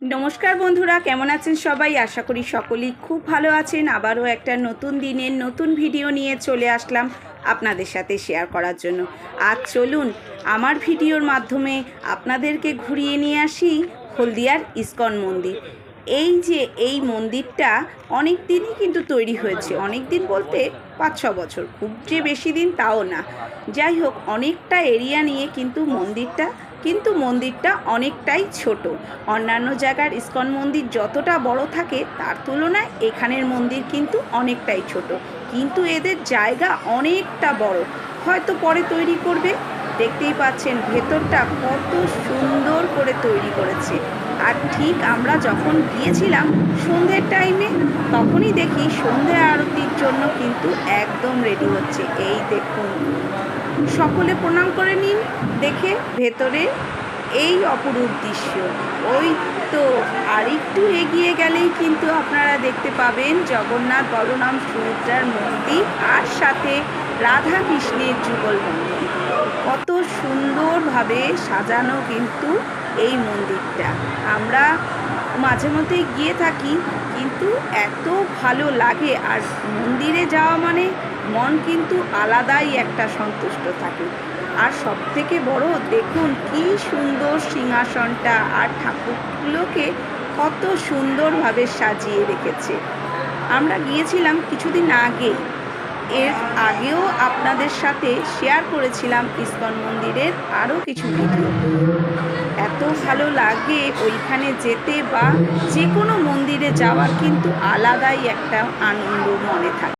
नमस्कार बंधुरा केमन आছেন सबाई आशा करी सकलेई खूब भालो आছেন। आबारो एकटा नतून दिनेर नतून भिडियो निये चले आसलाम आपनादेर साथे शेयार करार जोन्नो। आज चलुन आमार भिडियोर माध्यमे आपनादेरके घुरिये निये आसि हलदियार इस्कन मंदिर। এই যে এই মন্দিরটা অনেক দিনই কিন্তু তৈরি হয়েছে, অনেক দিন বলতে ৫-৬ বছর, খুব যে বেশি দিন তাও না। যাই হোক, অনেকটা এরিয়া নিয়ে কিন্তু মন্দিরটা অনেকটাই ছোট। অন্যান্য জায়গার ইস্কন মন্দির যতটা বড় থাকে তার তুলনায় এখানের মন্দির কিন্তু অনেকটাই ছোট, কিন্তু এদের জায়গা অনেকটা বড়। হয়তো পরে তৈরি করবে। দেখতেই পাচ্ছেন ভেতরটা কত সুন্দর করে তৈরি করেছে। আর ঠিক আমরা যখন গিয়েছিলাম সন্ধ্যের টাইমে, তখনই দেখি সন্ধ্যে আরতির জন্য কিন্তু একদম রেডি হচ্ছে। এই দেখুন, সকলে প্রণাম করে নিন দেখে ভেতরে এই অপরূপ দৃশ্য। ওই তো আর একটু এগিয়ে গেলেই কিন্তু আপনারা দেখতে পাবেন জগন্নাথ, বলরাম, সুভদ্রার মূর্তি, আর সাথে রাধা কৃষ্ণের যুগল বন্ধন। কত সুন্দরভাবে সাজানো কিন্তু এই মন্দিরটা। আমরা মাঝে মধ্যে গিয়ে থাকি, কিন্তু এত ভালো লাগে। আর মন্দিরে যাওয়া মানে মন কিন্তু আলাদাই একটা সন্তুষ্ট থাকে। আর সবথেকে বড় দেখুন কি সুন্দর সিংহাসনটা, আর ঠাকুরগুলোকে কত সুন্দরভাবে সাজিয়ে রেখেছে। আমরা গিয়েছিলাম কিছুদিন আগে, এর আগেও আপনাদের সাথে শেয়ার করেছিলাম ইস্কন মন্দিরের আরও কিছু ভিডিও। এত ভালো লাগে ওইখানে যেতে, বা যে কোনো মন্দিরে যাওয়ার কিন্তু আলাদাই একটা আনন্দ মনে থাকে।